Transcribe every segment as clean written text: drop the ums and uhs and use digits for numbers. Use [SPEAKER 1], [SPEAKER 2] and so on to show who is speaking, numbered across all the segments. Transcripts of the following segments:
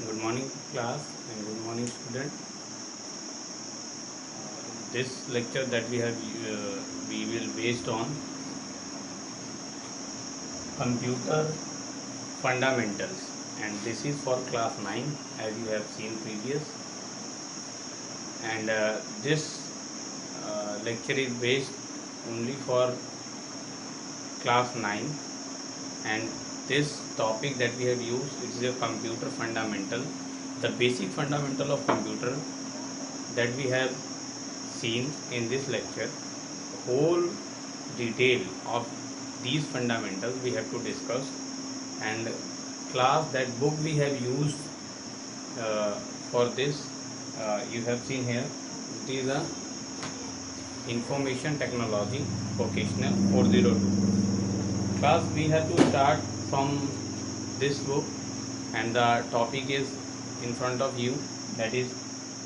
[SPEAKER 1] Good morning class and good morning student. This lecture that we will based on computer fundamentals, and this is for class 9 as you have seen previous, and this lecture is based only for class 9, and this topic that we have used is a computer fundamental, the basic fundamental of computer that we have seen in this lecture. Whole detail of these fundamentals we have to discuss, and class that book we have used for this, you have seen here, it is a information technology vocational 402 class. We have to start from this book, and the topic is in front of you, that is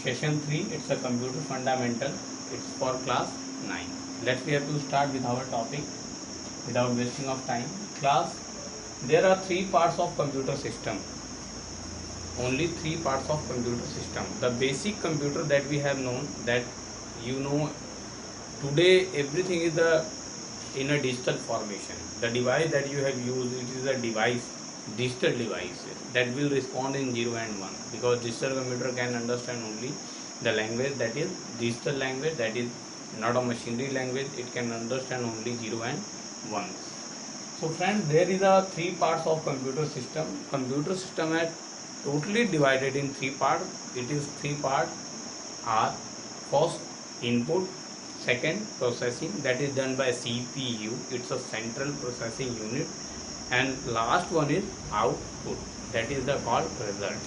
[SPEAKER 1] session 3. It's a computer fundamental, it's for class 9. Let's we have to start with our topic without wasting of time. Class, there are three parts of computer system, only three parts of computer system. The basic computer that we have known, that today everything is in a digital formation. The device that you have used, it is a device, digital device that will respond in 0 and 1, because digital computer can understand only the language, that is digital language, that is not a machinery language. It can understand only 0 and 1. So friends, there is a three parts of computer system. Computer system is totally divided in three parts. It is three parts are: first input, second processing, that is done by CPU, it's a central processing unit, and last one is output, that is the called result.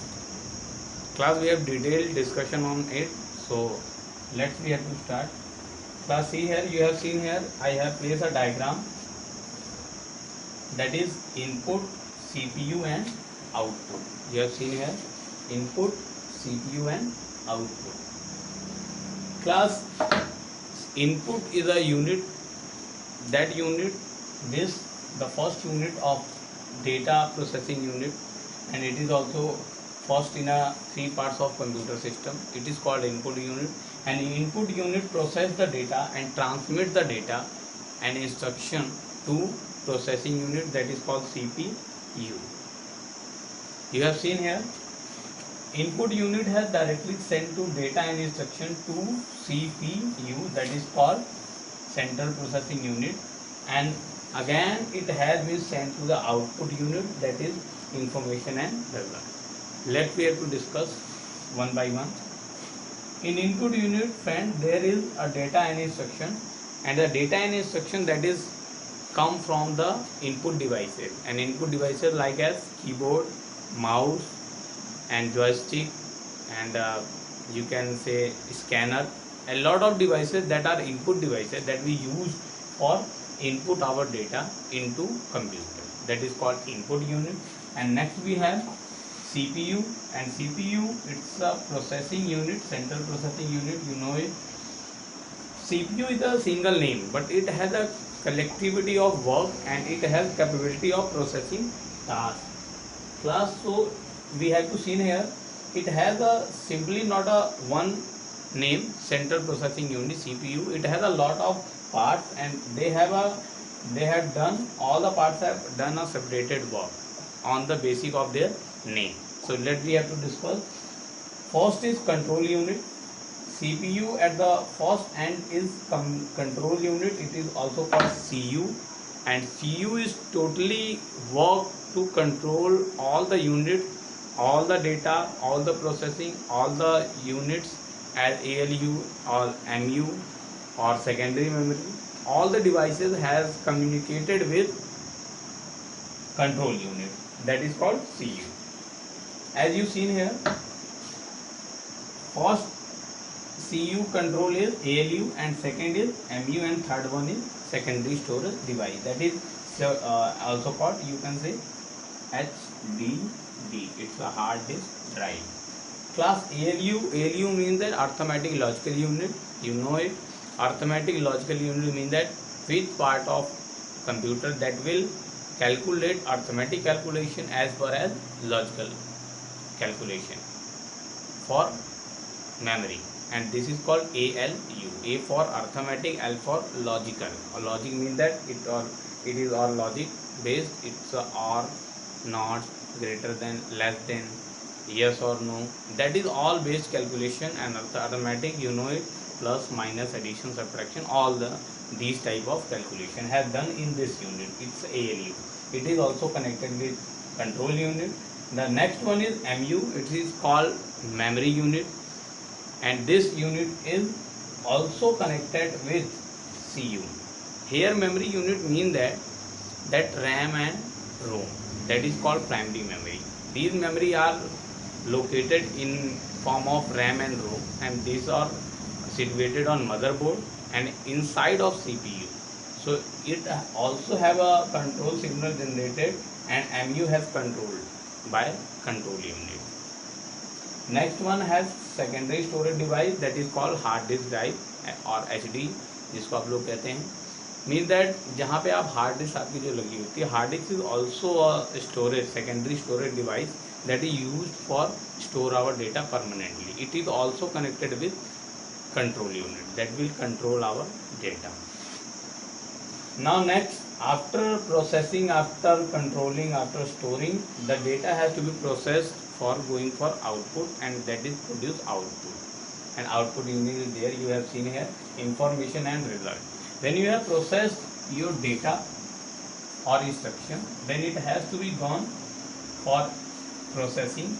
[SPEAKER 1] Class, we have detailed discussion on it, so let's we have to start. Class, see here, you have seen here, I have placed a diagram, that is input, CPU and output. You have seen here input, CPU and output. Class, input is a unit, that unit, this the first unit of data processing unit, and it is also first in a three parts of computer system. It is called input unit, and input unit process the data and transmit the data and instruction to processing unit, that is called CPU. You have seen here, input unit has directly sent to data and instruction to CPU, that is called central processing unit, and again it has been sent to the output unit, that is information and result. Let we have to discuss one by one. In input unit, friend, there is a data and instruction, and the data and instruction that is come from the input devices, and input devices like as keyboard, mouse and joystick, and you can say scanner. A lot of devices that are input devices that we use for input our data into computer, that is called input unit. And next we have CPU, and CPU, it's a processing unit, central processing unit, you know it. CPU is a single name, but it has a collectivity of work, and it has capability of processing tasks. Class, so we have to see here, it has a simply not a one name, central processing unit CPU. It has a lot of parts, and they have done, all the parts have done a separated work on the basis of their name. So let we have to discuss. First is control unit. CPU at the first end is control unit, it is also called CU, and CU is totally work to control all the units, all the data, all the processing, all the units as ALU or MU or secondary memory. All the devices has communicated with control unit, that is called CU. As you seen here, first CU control is ALU, and second is MU, and third one is secondary storage device, that is also called, you can say, HDD, it's a hard disk drive. Class, ALU means that arithmetic logical unit, you know it. Arithmetic logical unit means that which part of computer that will calculate arithmetic calculation as far as logical. calculation for memory, and this is called ALU. A for arithmetic, L for logical. Logic means that it is all logic based. It's a or, not, greater than, less than, yes or no. That is all based calculation. And arithmetic, you know it, plus, minus, addition, subtraction, all these type of calculation has done in this unit. It's ALU. It is also connected with control unit. The next one is MU. It is called memory unit, and this unit is also connected with CU. Here memory unit mean that RAM and ROM, that is called primary memory. These memory are located in form of RAM and ROM, and these are situated on motherboard and inside of CPU. So it also have a control signal generated, and MU has controlled by control unit. Next one has secondary storage device, that is called hard disk drive और HD जिसको आप लोग कहते हैं. Mean that जहाँ पे आप hard disk आपकी जो लगी होती है, hard disk is also a storage, secondary storage device that is used for store our data permanently. It is also connected with control unit that will control our data. Now next, after processing, after controlling, after storing, the data has to be processed for going for output, and that is produce output. And output unit is there, you have seen here, information and result. When you have processed your data or instruction, then it has to be gone for processing.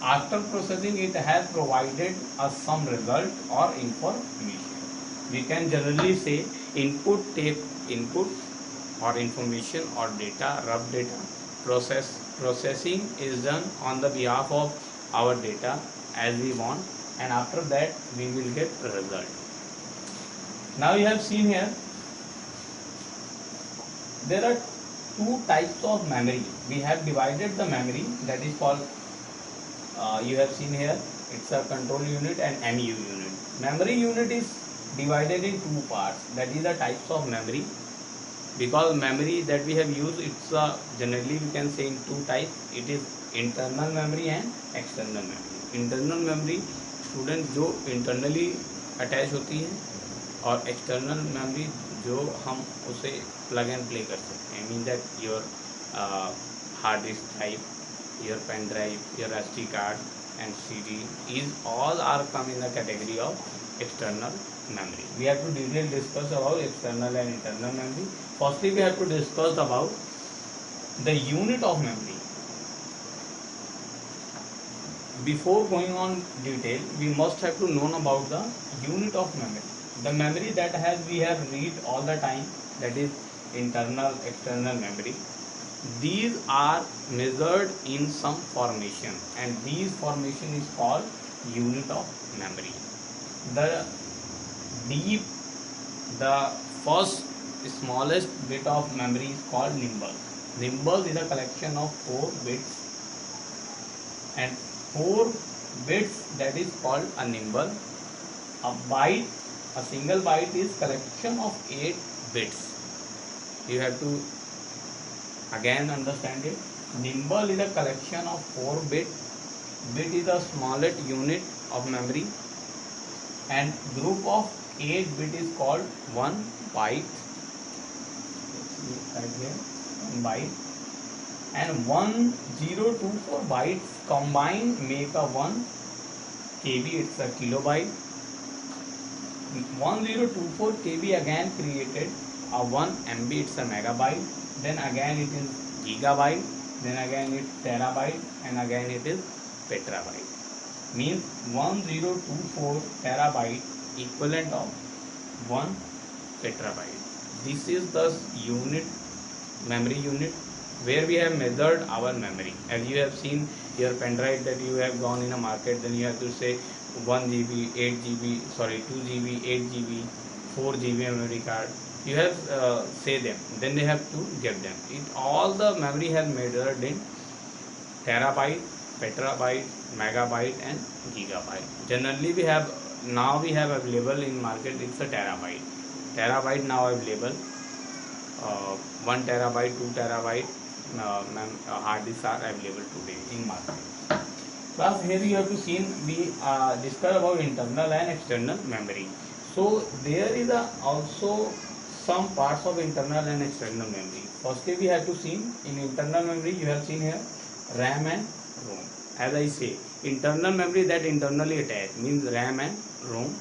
[SPEAKER 1] After processing, it has provided us some result or information. We can generally say input, take input or information or data, rough data. Processing is done on the behalf of our data as we want, and after that we will get the result. Now you have seen here, there are two types of memory. We have divided the memory, that is called, you have seen here, it's a control unit and MU unit. Memory unit is divided in two parts, that is the types of memory. Because memory that we have used, it's generally we can say in two types. It is internal memory and external memory. Internal memory student जो internally attach होती है, और external memory जो हम उसे plug and play कर सकते हैं. Mean that your hard disk drive, your pen drive, your SD card and CD is all are come in the category of external memory. We have to detail discuss about external and internal memory. Firstly, we have to discuss about the unit of memory. Before going on detail, we must have to know about the unit of memory. The memory that we have read all the time, that is internal, external memory. These are measured in some formation, and these formation is called unit of memory. The first smallest bit of memory is called nimble. Nimble is a collection of 4 bits, and 4 bits, that is called a nimble. A byte, a single byte is collection of 8 bits. You have to again understand it. Nimble is a collection of 4 bits. Bit is the smallest unit of memory, and group of 8 bit is called 1 byte. Right here, 1 byte. And 1024 bytes combined make a 1 KB, it's a kilobyte. 1024 KB again created a 1 MB, it's a megabyte. Then again it is gigabyte, then again it terabyte, and again it is petabyte. Means 1024 terabyte equivalent of 1 petabyte. This is the unit, memory unit, where we have measured our memory. As you have seen your pen drive that you have gone in a market, then you have to say 1 GB, 8 GB, sorry 2 GB, 8 GB, 4 GB memory card. You have say them, then they have to get them. All the memory has measured in terabyte, petabyte, megabyte and gigabyte. Generally we have available in market, it's a terabyte. Terabyte now available. 1 terabyte, 2 terabyte hard disks are available today in market. Class, here you have to see we discuss about internal and external memory. So there is also some parts of internal and external memory. Firstly, we have to see in internal memory you have seen here RAM and ROM. As I say, internal memory that internally attached means RAM and ROM,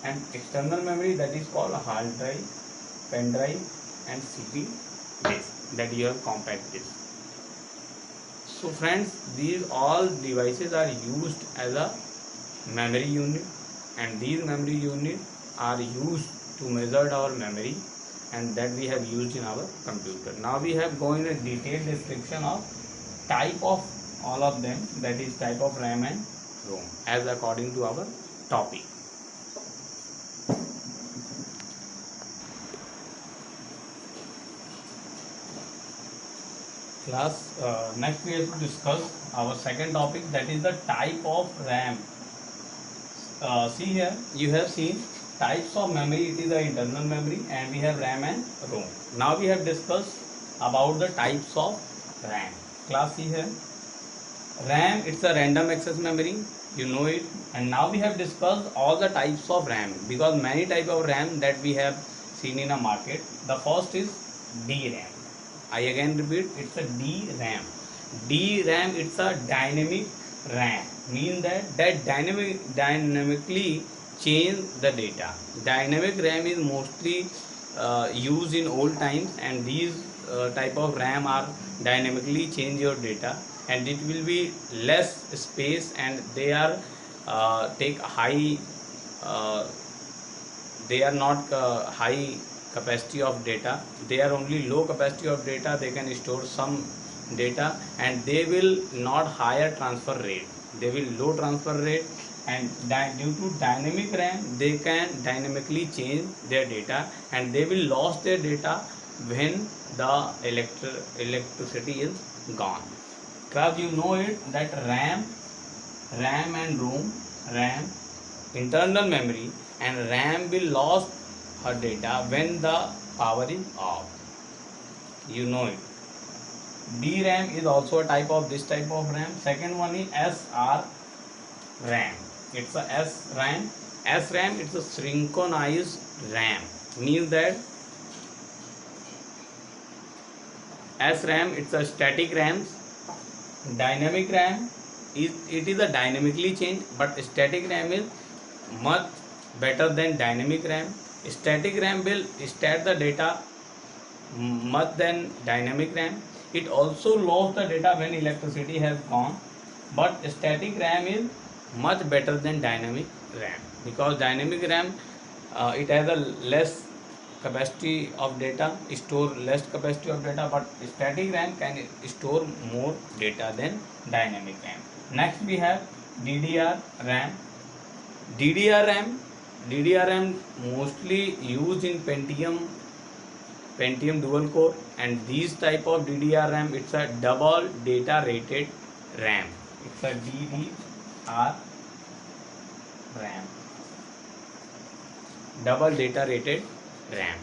[SPEAKER 1] and external memory that is called hard drive, pen drive, and CD disk, that you have compact disk. So friends, these all devices are used as a memory unit, and these memory units are used to measure our memory, and that we have used in our computer. Now we have gone in a detailed description of type of all of them, that is type of RAM and ROM as according to our topic. Class, next we have to discuss our second topic, that is the type of RAM. See here you have seen types of memory. It is the internal memory, and we have RAM and ROM. Now we have discussed about the types of RAM. Class, see here RAM, it's a random access memory, you know it. And now we have discussed all the types of RAM, because many type of RAM that we have seen in a market. The first is DRAM. I again repeat, it's a DRAM. DRAM, it's a dynamic RAM, mean that dynamically change the data. Dynamic RAM is mostly used in old times, and these type of RAM are dynamically change your data, and it will be less space, and they are take high they are not high capacity of data, they are only low capacity of data. They can store some data, and they will not higher transfer rate, they will low transfer rate. And due to dynamic RAM, they can dynamically change their data, and they will lose their data when the electricity is gone. Class, you know it that RAM and ROM, RAM, internal memory, and RAM will lose her data when the power is off. You know it. DRAM is also a type of this type of RAM. Second one is SRAM. It's a SRAM. SRAM, it's a synchronized RAM. Means that SRAM, it's a static RAM. Dynamic RAM it is a dynamically changed, but static RAM is much better than dynamic RAM. Static RAM will state the data much than dynamic RAM. It also lost the data when electricity has gone, but static RAM is much better than dynamic RAM, because dynamic RAM it has a less capacity of data, store less capacity of data, but static RAM can store more data than dynamic RAM. Next we have DDR RAM. DDR RAM mostly used in Pentium dual core, and these type of DDR RAM, it's a double data rated RAM. It's a DDR RAM, double data rated RAM.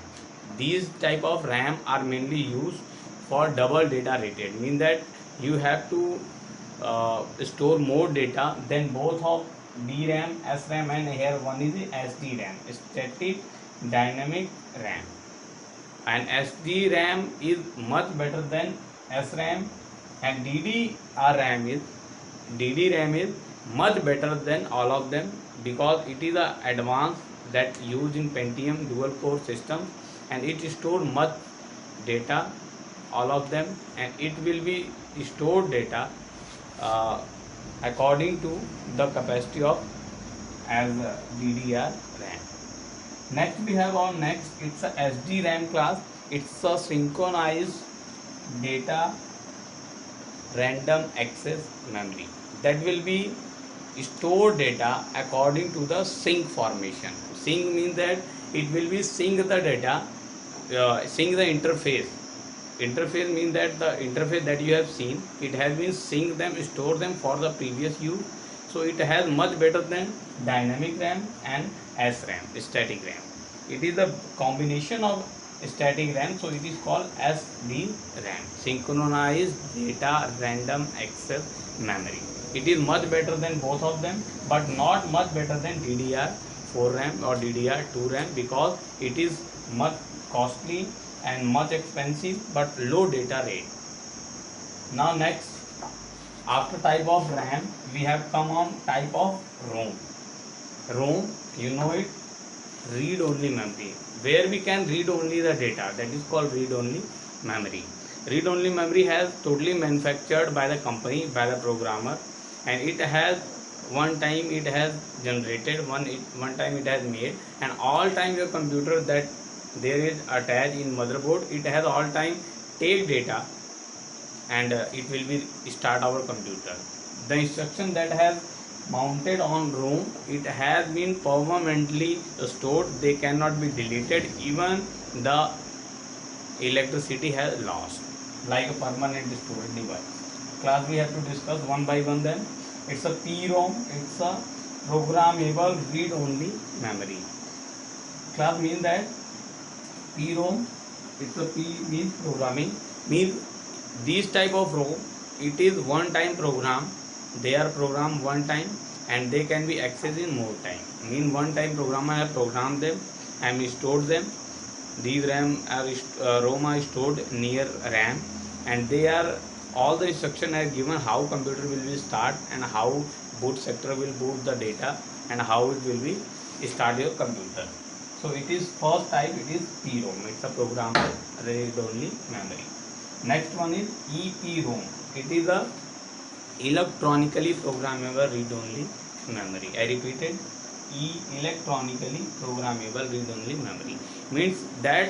[SPEAKER 1] These type of RAM are mainly used for double data rated, mean that you have to store more data than both of DRAM, SRAM, and here one is SDRAM, static dynamic RAM. And SDRAM is much better than SRAM, and DDRAM is much better than all of them, because it is a advanced that used in Pentium dual core system, and it store much data, all of them, and it will be stored data according to the capacity of as DDR RAM. Next we have on next, it's a SDRAM class. It's a synchronized data random access memory that will be store data according to the sync formation. Sync means that it will be sync the data, sync the interface. Interface means that the interface that you have seen, it has been sync them, store them for the previous use. So it has much better than dynamic RAM and SRAM, static RAM. It is a combination of static RAM, so it is called SDRAM, synchronized data random access memory. It is much better than both of them, but not much better than DDR4 RAM or DDR2 RAM, because it is much costly and much expensive but low data rate. Now next, after type of RAM, we have come on type of ROM. ROM, you know it, read only memory, where we can read only the data, that is called read only memory. Read only memory has totally manufactured by the company, by the programmer, and it has one time it has generated, one time it has made, and all time your computer that there is attached in motherboard, it has all time take data, and it will be start our computer. The instruction that has mounted on ROM, it has been permanently stored, they cannot be deleted, even the electricity has lost, like a permanent storage device. Class, we have to discuss one by one then. It's a PROM, it's a programmable read only memory. Class, mean that PROM, it's a P means programming, means these type of ROM, it is one time program, they are programmed one time and they can be accessed in more time. Mean one time programmer have programmed them and stored them. These ROM are stored near RAM, and they are all the instruction are given how computer will be start and how boot sector will boot the data and how it will be start your computer. So it is first type, it is PROM, it's a programmable read only memory. Next one is EPROM, it is a electronically programmable read only memory. I repeated, electronically programmable read only memory means that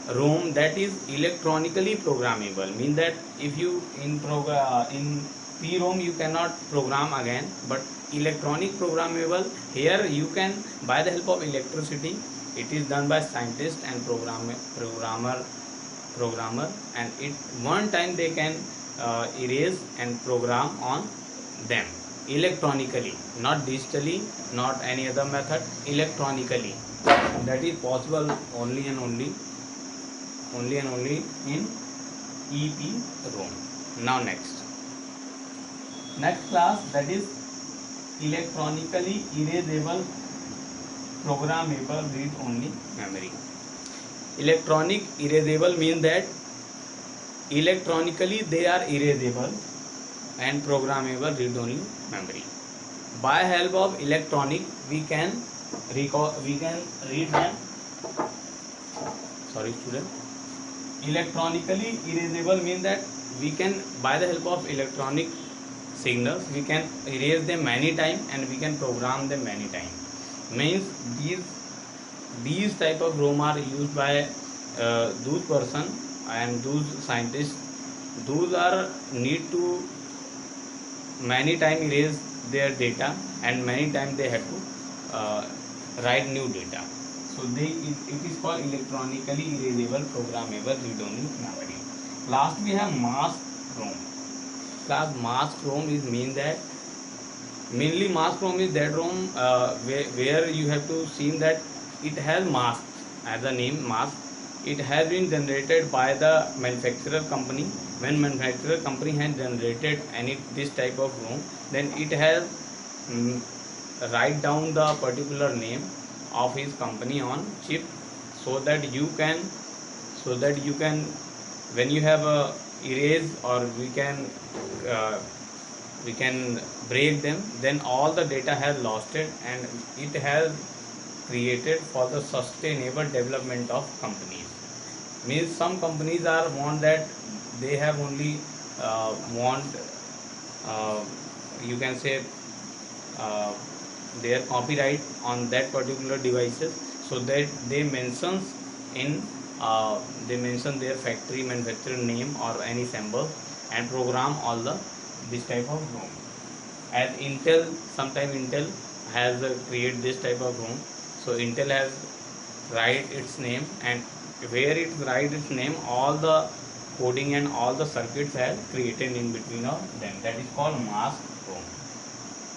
[SPEAKER 1] ROM that is electronically programmable, means that if you in PROM you cannot program again, but electronic programmable, here you can, by the help of electricity, it is done by scientist and programmer, and it one time they can erase and program on them electronically, not digitally, not any other method, electronically. That is possible only and only in EPROM. Now next class, that is electronically erasable programmable read only memory. Electronic erasable means that electronically they are erasable and programmable read only memory. By help of electronic we can read them. Sorry student. Electronically erasable means that we can, by the help of electronic signals, we can erase them many times and we can program them many times. Means these type of ROM are used by those person and those scientists, those are need to many time erase their data and many time they have to write new data. So it is called electronically erasable programmable read only memory. Last we have mask ROM. Class, mask ROM is mean that mainly mask ROM is that ROM where you have to see that it has mask, as the name mask, it has been generated by the manufacturer company. When manufacturer company has generated this type of ROM, then it has write down the particular name of his company on chip, so that you can when you have a erase or we can break them, then all the data has lost it, and it has created for the sustainable development of companies. Means some companies are want that they have only want you can say their copyright on that particular devices, so that they mentions in they mention their factory manufacturer name or any symbol and program all the this type of ROM. As Intel, sometime Intel has create this type of ROM, so Intel has write its name, and where it write its name, all the coding and all the circuits have created in between of them, that is called mask ROM.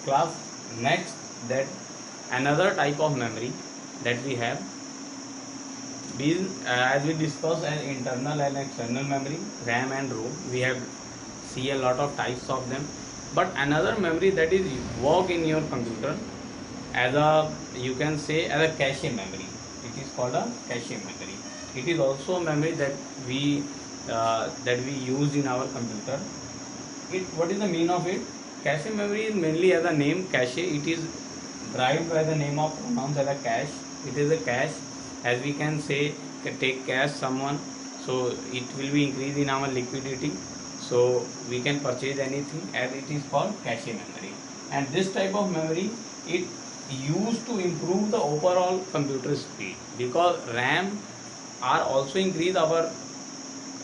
[SPEAKER 1] Class, next, that another type of memory that we have, As we discussed, an internal and external memory, RAM and ROM, we have see a lot of types of them. But another memory that is work in your computer as a, you can say, as a cache memory. It is called a cache memory. It is also a memory that we use in our computer. What is the meaning of it? Cache memory is mainly as a name cache. It is derived by the name of pronouns as a cache. It is a cache, as we can say, take cash someone, so it will be increase in our liquidity, so we can purchase anything, and it is called cache memory. And this type of memory, it used to improve the overall computer speed, because RAM are also increase our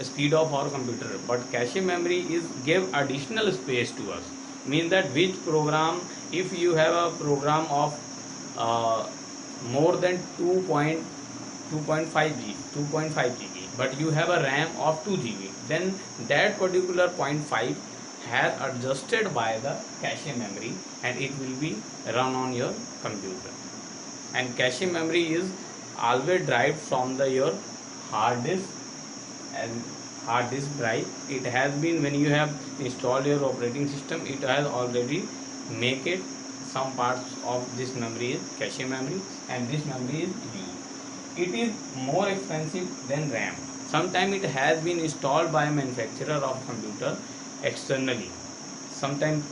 [SPEAKER 1] speed of our computer, but cache memory is give additional space to us. Means that which program, if you have a program of more than 2.5 GB, but you have a RAM of 2 GB, then that particular 0.5 has adjusted by the cache memory, and it will be run on your computer. And cache memory is always derived from the your hard disk. And hard disk drive, it has been, when you have installed your operating system, it has already make it some parts of this memory is cache memory, and this memory is used. It is more expensive than RAM. Sometimes it has been installed by a manufacturer of computer externally. Sometimes